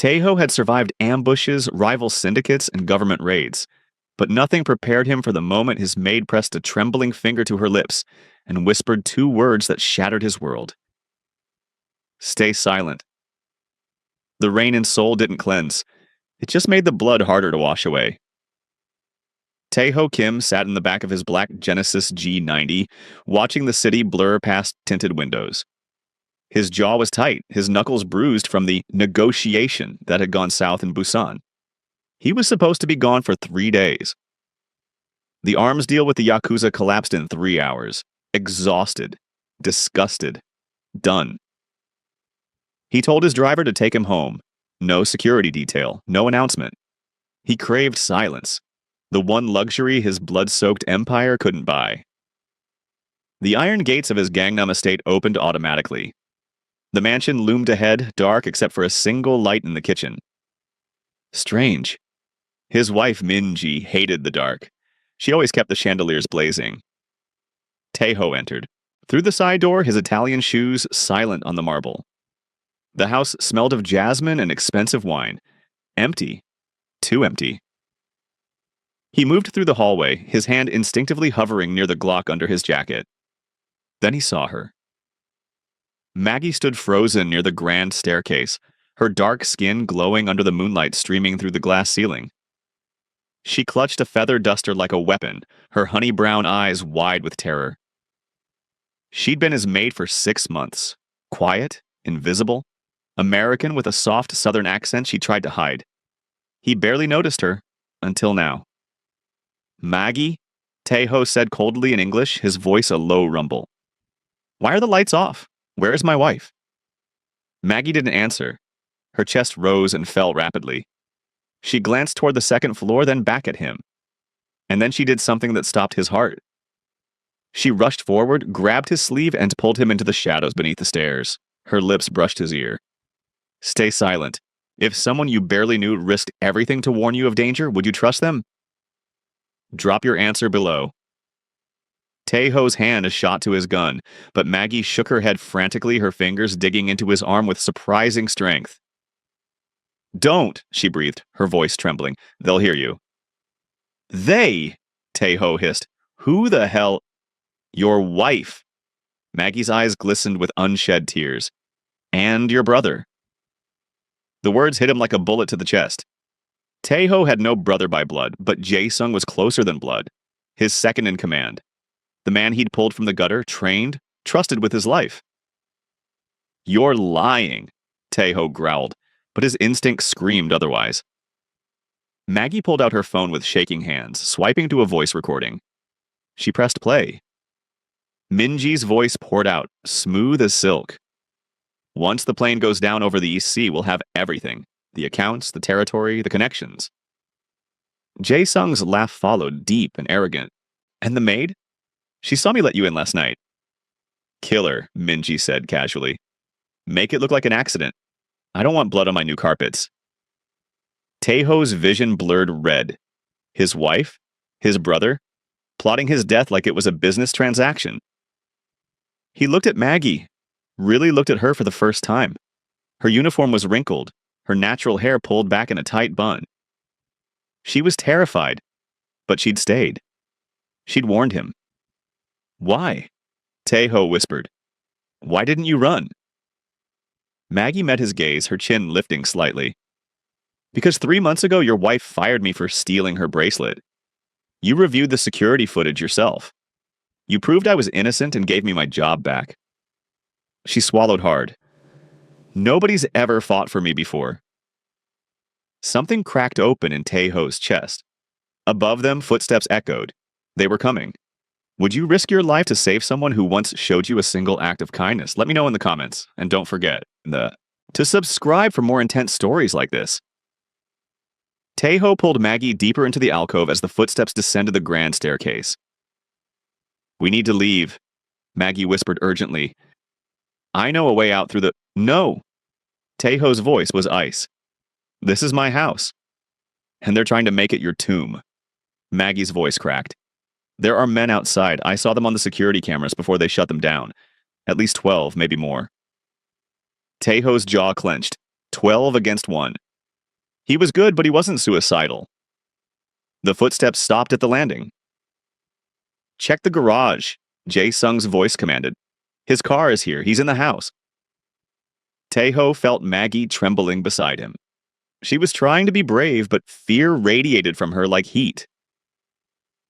Tejo had survived ambushes, rival syndicates, and government raids, but nothing prepared him for the moment his maid pressed a trembling finger to her lips and whispered two words that shattered his world. Stay silent. The rain in Seoul didn't cleanse. It just made the blood harder to wash away. Taeho Kim sat in the back of his black Genesis G90, watching the city blur past tinted windows. His jaw was tight, his knuckles bruised from the negotiation that had gone south in Busan. He was supposed to be gone for 3 days. The arms deal with the Yakuza collapsed in 3 hours. Exhausted. Disgusted. Done. He told his driver to take him home. No security detail, no announcement. He craved silence, the one luxury his blood-soaked empire couldn't buy. The iron gates of his Gangnam estate opened automatically. The mansion loomed ahead, dark except for a single light in the kitchen. Strange. His wife Minji hated the dark. She always kept the chandeliers blazing. Taeho entered. Through the side door, his Italian shoes silent on the marble. The house smelled of jasmine and expensive wine. Empty. Too empty. He moved through the hallway, his hand instinctively hovering near the Glock under his jacket. Then he saw her. Maggie stood frozen near the grand staircase, her dark skin glowing under the moonlight streaming through the glass ceiling. She clutched a feather duster like a weapon, her honey-brown eyes wide with terror. She'd been his maid for 6 months. Quiet, invisible, American with a soft southern accent she tried to hide. He barely noticed her, until now. Maggie? Taeho said coldly in English, his voice a low rumble. Why are the lights off? Where is my wife? Maggie didn't answer. Her chest rose and fell rapidly. She glanced toward the second floor, then back at him. And then she did something that stopped his heart. She rushed forward, grabbed his sleeve, and pulled him into the shadows beneath the stairs. Her lips brushed his ear. Stay silent. If someone you barely knew risked everything to warn you of danger, would you trust them? Drop your answer below. Taeho's hand shot to his gun, but Maggie shook her head frantically, her fingers digging into his arm with surprising strength. Don't, she breathed, her voice trembling. They'll hear you. They, Taeho hissed. Who the hell? Your wife. Maggie's eyes glistened with unshed tears. And your brother. The words hit him like a bullet to the chest. Taeho had no brother by blood, but Jae-sung was closer than blood. His second in command. The man he'd pulled from the gutter, trained, trusted with his life. You're lying, Taeho growled, but his instinct screamed otherwise. Maggie pulled out her phone with shaking hands, swiping to a voice recording. She pressed play. Minji's voice poured out, smooth as silk. Once the plane goes down over the East Sea, we'll have everything. The accounts, the territory, the connections. Jae-sung's laugh followed, deep and arrogant. And the maid? She saw me let you in last night. Killer, Minji said casually. Make it look like an accident. I don't want blood on my new carpets. Taeho's vision blurred red. His wife? His brother? Plotting his death like it was a business transaction. He looked at Maggie. Really looked at her for the first time. Her uniform was wrinkled, her natural hair pulled back in a tight bun. She was terrified, but she'd stayed. She'd warned him. Why? Taeho whispered. Why didn't you run? Maggie met his gaze, her chin lifting slightly. Because 3 months ago, your wife fired me for stealing her bracelet. You reviewed the security footage yourself. You proved I was innocent and gave me my job back. She swallowed hard. Nobody's ever fought for me before. Something cracked open in Taeho's chest. Above them, footsteps echoed. They were coming. Would you risk your life to save someone who once showed you a single act of kindness? Let me know in the comments. And don't forget to subscribe for more intense stories like this. Taeho pulled Maggie deeper into the alcove as the footsteps descended the grand staircase. We need to leave, Maggie whispered urgently. I know a way out through the— No! Taeho's voice was ice. This is my house. And they're trying to make it your tomb. Maggie's voice cracked. There are men outside. I saw them on the security cameras before they shut them down. At least 12, maybe more. Taeho's jaw clenched. 12 against 1. He was good, but he wasn't suicidal. The footsteps stopped at the landing. Check the garage, Jae Sung's voice commanded. His car is here. He's in the house. Taeho felt Maggie trembling beside him. She was trying to be brave, but fear radiated from her like heat.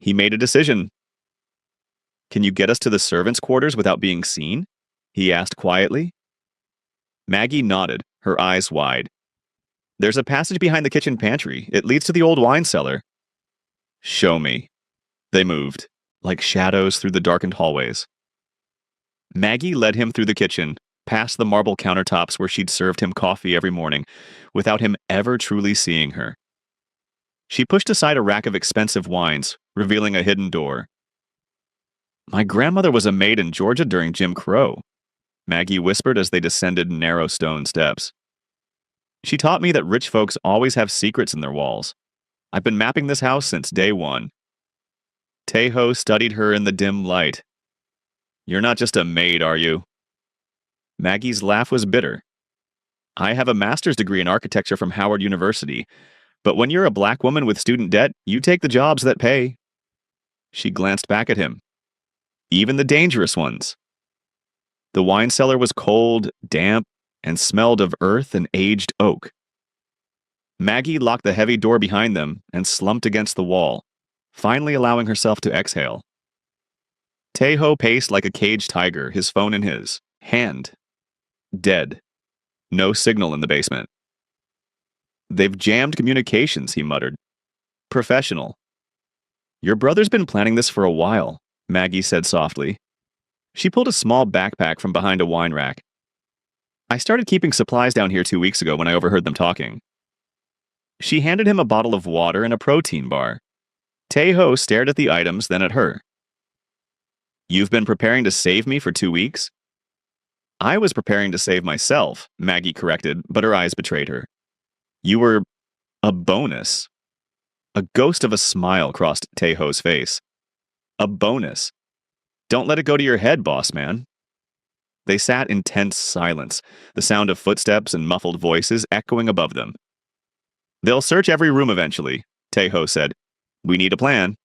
He made a decision. Can you get us to the servants' quarters without being seen? He asked quietly. Maggie nodded, her eyes wide. There's a passage behind the kitchen pantry. It leads to the old wine cellar. Show me. They moved, like shadows through the darkened hallways. Maggie led him through the kitchen, past the marble countertops where she'd served him coffee every morning, without him ever truly seeing her. She pushed aside a rack of expensive wines, revealing a hidden door. My grandmother was a maid in Georgia during Jim Crow, Maggie whispered as they descended narrow stone steps. She taught me that rich folks always have secrets in their walls. I've been mapping this house since day one. Taeho studied her in the dim light. You're not just a maid, are you? Maggie's laugh was bitter. I have a master's degree in architecture from Howard University, but when you're a black woman with student debt, you take the jobs that pay. She glanced back at him. Even the dangerous ones. The wine cellar was cold, damp, and smelled of earth and aged oak. Maggie locked the heavy door behind them and slumped against the wall, finally allowing herself to exhale. Taeho paced like a caged tiger, his phone in his hand. Dead. No signal in the basement. They've jammed communications, he muttered. Professional. Your brother's been planning this for a while, Maggie said softly. She pulled a small backpack from behind a wine rack. I started keeping supplies down here 2 weeks ago when I overheard them talking. She handed him a bottle of water and a protein bar. Taeho stared at the items, then at her. You've been preparing to save me for 2 weeks? I was preparing to save myself, Maggie corrected, but her eyes betrayed her. You were a bonus. A ghost of a smile crossed Taeho's face. A bonus. Don't let it go to your head, boss man. They sat in tense silence, the sound of footsteps and muffled voices echoing above them. They'll search every room eventually, Taeho said. We need a plan.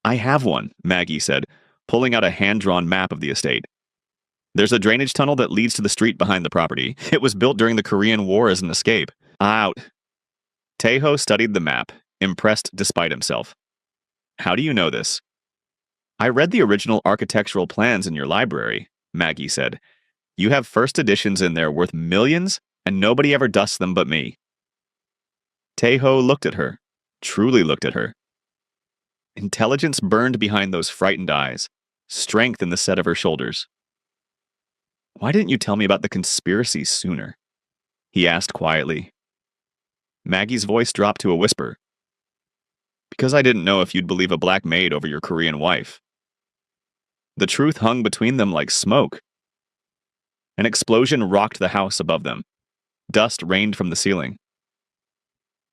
I have one, Maggie said, pulling out a hand-drawn map of the estate. There's a drainage tunnel that leads to the street behind the property. It was built during the Korean War as an escape. Out. Taeho studied the map, impressed despite himself. How do you know this? I read the original architectural plans in your library, Maggie said. You have first editions in there worth millions, and nobody ever dusts them but me. Taeho looked at her, truly looked at her. Intelligence burned behind those frightened eyes, strength in the set of her shoulders. Why didn't you tell me about the conspiracy sooner? He asked quietly. Maggie's voice dropped to a whisper. Because I didn't know if you'd believe a black maid over your Korean wife. The truth hung between them like smoke. An explosion rocked the house above them. Dust rained from the ceiling.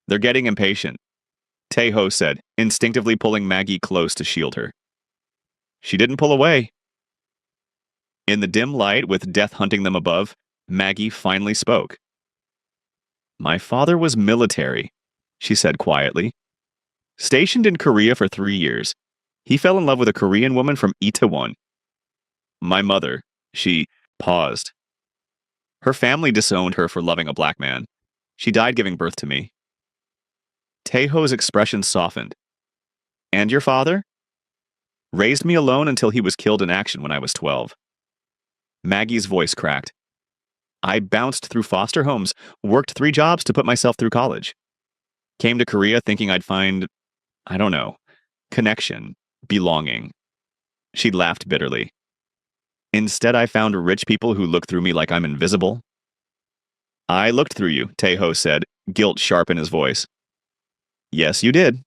They're getting impatient, Taeho said, instinctively pulling Maggie close to shield her. She didn't pull away. In the dim light, with death hunting them above, Maggie finally spoke. My father was military, she said quietly. Stationed in Korea for 3 years. He fell in love with a Korean woman from Itaewon. My mother, she paused. Her family disowned her for loving a black man. She died giving birth to me. Taeho's expression softened. And your father? Raised me alone until he was killed in action when I was 12. Maggie's voice cracked. I bounced through foster homes, worked 3 jobs to put myself through college. Came to Korea thinking I'd find, I don't know, connection, belonging. She laughed bitterly. Instead, I found rich people who look through me like I'm invisible. I looked through you, Taeho said, guilt sharp in his voice. Yes, you did.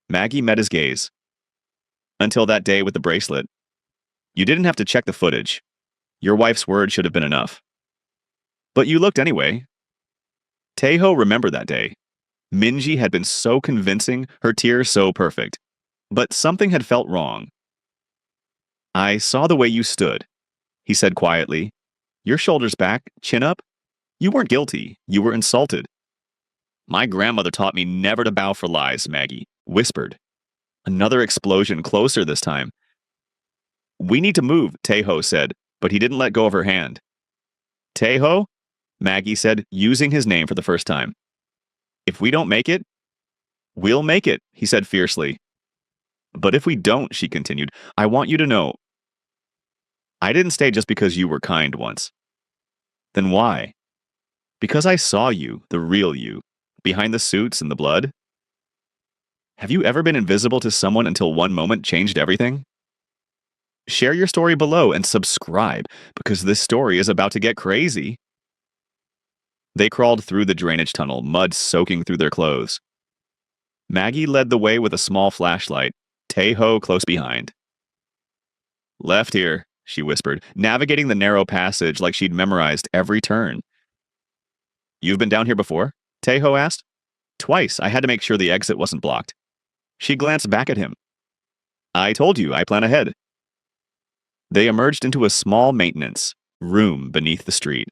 Maggie met his gaze. Until that day with the bracelet. You didn't have to check the footage. Your wife's word should have been enough. But you looked anyway. Taeho remembered that day. Minji had been so convincing, her tears so perfect. But something had felt wrong. I saw the way you stood, he said quietly. Your shoulders back, chin up. You weren't guilty. You were insulted. My grandmother taught me never to bow for lies, Maggie whispered. Another explosion closer this time. We need to move, Tejo said, but he didn't let go of her hand. Tejo? Maggie said, using his name for the first time. If we don't make it, we'll make it, he said fiercely. But if we don't, she continued, I want you to know. I didn't stay just because you were kind once. Then why? Because I saw you, the real you, behind the suits and the blood. Have you ever been invisible to someone until one moment changed everything? Share your story below and subscribe, because this story is about to get crazy. They crawled through the drainage tunnel, mud soaking through their clothes. Maggie led the way with a small flashlight, Tejo close behind. Left here, she whispered, navigating the narrow passage like she'd memorized every turn. You've been down here before? Tejo asked. Twice. I had to make sure the exit wasn't blocked. She glanced back at him. I told you, I plan ahead. They emerged into a small maintenance room beneath the street.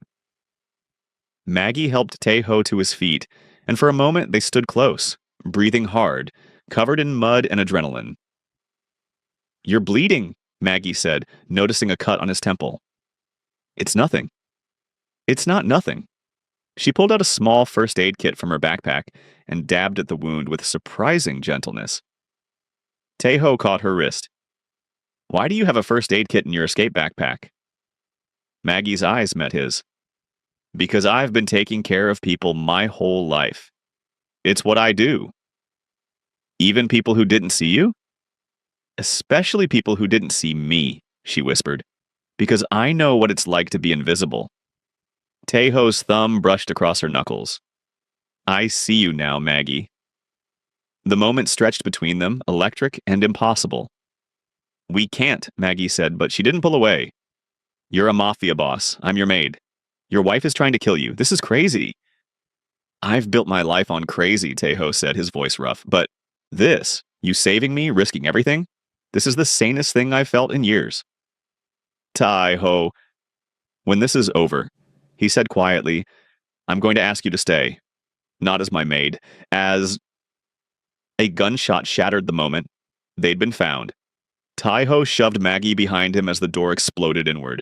Maggie helped Tejo to his feet, and for a moment they stood close, breathing hard, covered in mud and adrenaline. You're bleeding, Maggie said, noticing a cut on his temple. It's nothing. It's not nothing. She pulled out a small first aid kit from her backpack and dabbed at the wound with surprising gentleness. Tejo caught her wrist. Why do you have a first aid kit in your escape backpack? Maggie's eyes met his. Because I've been taking care of people my whole life. It's what I do. Even people who didn't see you? Especially people who didn't see me, she whispered. Because I know what it's like to be invisible. Tejo's thumb brushed across her knuckles. I see you now, Maggie. The moment stretched between them, electric and impossible. We can't, Maggie said, but she didn't pull away. You're a Mafia boss. I'm your maid. Your wife is trying to kill you. This is crazy. I've built my life on crazy, Tejo said, his voice rough. But this, you saving me, risking everything, this is the sanest thing I've felt in years. Tejo. When this is over, he said quietly, I'm going to ask you to stay. Not as my maid, as... A gunshot shattered the moment. They'd been found. Tejo shoved Maggie behind him as the door exploded inward.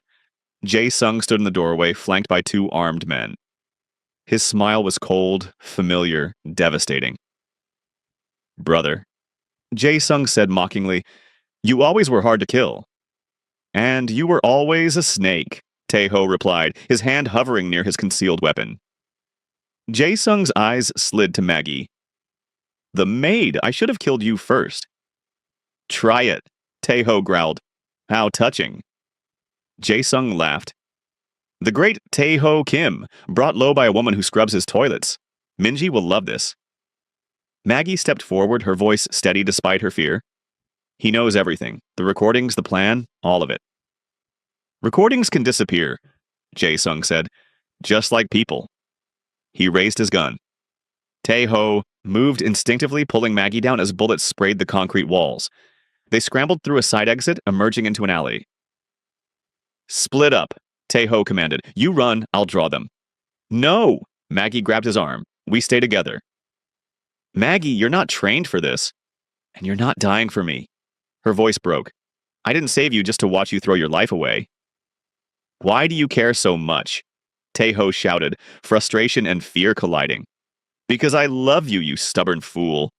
Jae-sung stood in the doorway, flanked by two armed men. His smile was cold, familiar, devastating. Brother. Jae-sung said mockingly, You always were hard to kill. And you were always a snake, Tejo replied, his hand hovering near his concealed weapon. Jae-sung's eyes slid to Maggie. The maid, I should have killed you first. Try it, Tejo growled. How touching. Jae-sung laughed. The great Tejo Kim, brought low by a woman who scrubs his toilets. Minji will love this. Maggie stepped forward, her voice steady despite her fear. He knows everything. The recordings, the plan, all of it. Recordings can disappear, Jae-sung said, just like people. He raised his gun. Tejo moved instinctively, pulling Maggie down as bullets sprayed the concrete walls. They scrambled through a side exit, emerging into an alley. Split up, Tejo commanded. You run, I'll draw them. No! Maggie grabbed his arm. We stay together. Maggie, you're not trained for this. And you're not dying for me. Her voice broke. I didn't save you just to watch you throw your life away. Why do you care so much? Tejo shouted, frustration and fear colliding. Because I love you, you stubborn fool.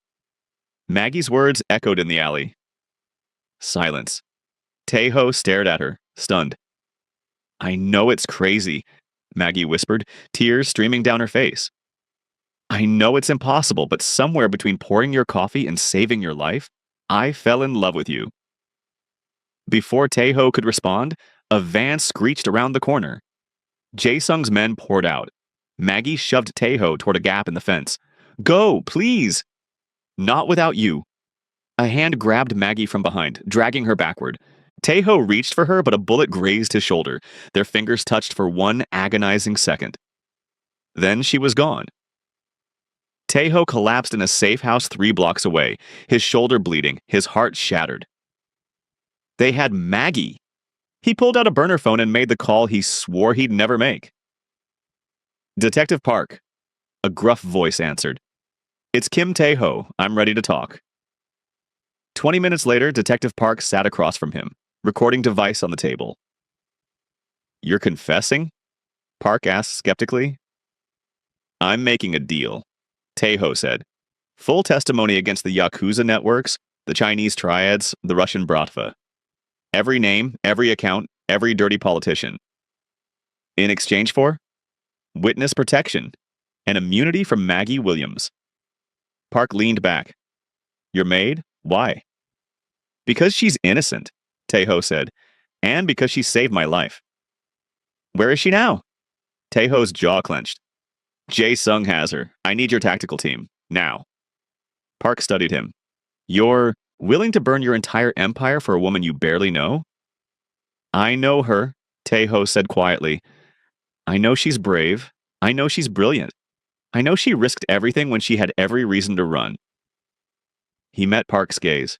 Maggie's words echoed in the alley. Silence. Tejo stared at her, stunned. I know it's crazy, Maggie whispered, tears streaming down her face. I know it's impossible, but somewhere between pouring your coffee and saving your life, I fell in love with you. Before Tejo could respond, a van screeched around the corner. Jae-sung's men poured out. Maggie shoved Tejo toward a gap in the fence. Go, please! Not without you. A hand grabbed Maggie from behind, dragging her backward. Tejo reached for her, but a bullet grazed his shoulder. Their fingers touched for one agonizing second. Then she was gone. Tejo collapsed in a safe house 3 blocks away, his shoulder bleeding, his heart shattered. They had Maggie. He pulled out a burner phone and made the call he swore he'd never make. Detective Park, a gruff voice answered. It's Kim Tae-ho. I'm ready to talk. 20 minutes later, Detective Park sat across from him, recording device on the table. You're confessing? Park asked skeptically. I'm making a deal, Tae-ho said. Full testimony against the Yakuza networks, the Chinese triads, the Russian Bratva. Every name, every account, every dirty politician. In exchange for? Witness protection and immunity from Maggie Williams. Park leaned back. Your maid? Why? Because she's innocent, Tae-ho said, and because she saved my life. Where is she now? Tae-ho's jaw clenched. Jae-sung has her. I need your tactical team. Now. Park studied him. You're willing to burn your entire empire for a woman you barely know? I know her, Tae-ho said quietly. I know she's brave. I know she's brilliant. I know she risked everything when she had every reason to run. He met Park's gaze.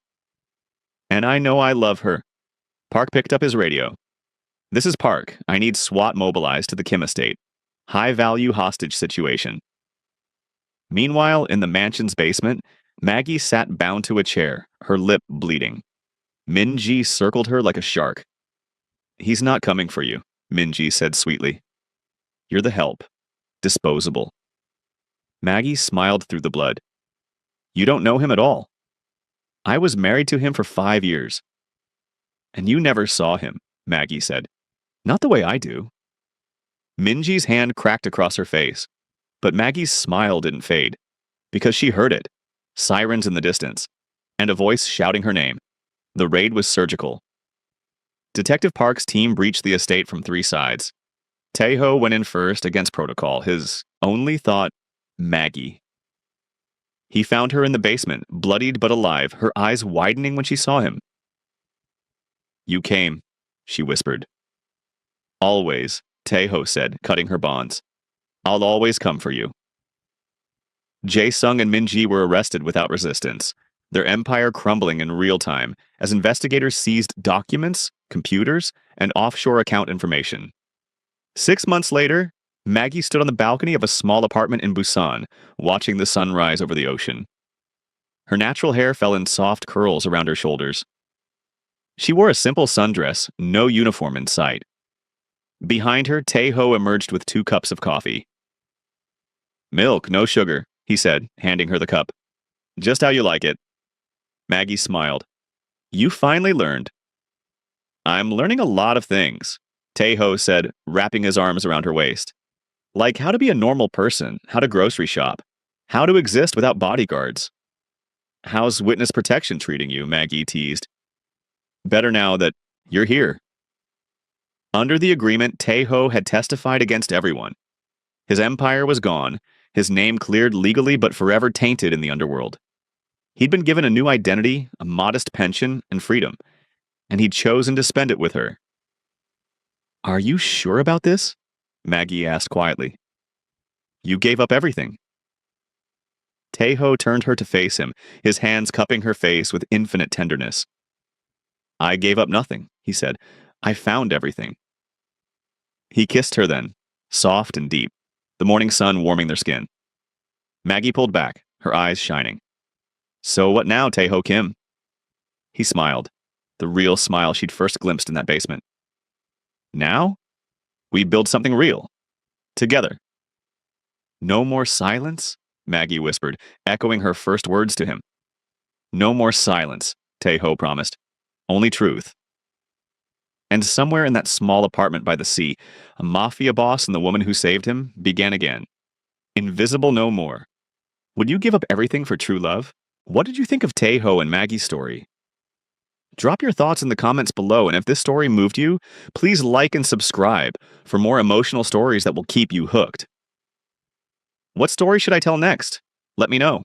And I know I love her. Park picked up his radio. This is Park. I need SWAT mobilized to the Kim estate. High-value hostage situation. Meanwhile, in the mansion's basement, Maggie sat bound to a chair, her lip bleeding. Min-ji circled her like a shark. He's not coming for you, Min-ji said sweetly. You're the help. Disposable. Maggie smiled through the blood. You don't know him at all. I was married to him for 5 years. And you never saw him, Maggie said. Not the way I do. Min-ji's hand cracked across her face, but Maggie's smile didn't fade, because she heard it. Sirens in the distance, and a voice shouting her name. The raid was surgical. Detective Park's team breached the estate from 3 sides. Tae-ho went in first against protocol, his only thought, Maggie. He found her in the basement, bloodied but alive, her eyes widening when she saw him. You came, she whispered. Always, Tae-ho said, cutting her bonds. I'll always come for you. Jae-sung and Min-ji were arrested without resistance, their empire crumbling in real time as investigators seized documents, computers, and offshore account information. 6 months later, Maggie stood on the balcony of a small apartment in Busan, watching the sun rise over the ocean. Her natural hair fell in soft curls around her shoulders. She wore a simple sundress, no uniform in sight. Behind her, Tae-ho emerged with 2 cups of coffee. Milk, no sugar, he said, handing her the cup. Just how you like it. Maggie smiled. You finally learned. I'm learning a lot of things, Tae-ho said, wrapping his arms around her waist. Like how to be a normal person, how to grocery shop, how to exist without bodyguards. How's witness protection treating you, Maggie teased. Better now that you're here. Under the agreement, Tae-ho had testified against everyone. His empire was gone, his name cleared legally but forever tainted in the underworld. He'd been given a new identity, a modest pension, and freedom, and he'd chosen to spend it with her. Are you sure about this? Maggie asked quietly. You gave up everything. Tae-ho turned her to face him, his hands cupping her face with infinite tenderness. I gave up nothing, he said. I found everything. He kissed her then, soft and deep, the morning sun warming their skin. Maggie pulled back, her eyes shining. So what now, Tae-ho Kim? He smiled, the real smile she'd first glimpsed in that basement. Now? We build something real. Together. No more silence? Maggie whispered, echoing her first words to him. No more silence, Tae-ho promised. Only truth. And somewhere in that small apartment by the sea, a Mafia boss and the woman who saved him began again. Invisible no more. Would you give up everything for true love? What did you think of Tae-ho and Maggie's story? Drop your thoughts in the comments below, and if this story moved you, please like and subscribe for more emotional stories that will keep you hooked. What story should I tell next? Let me know.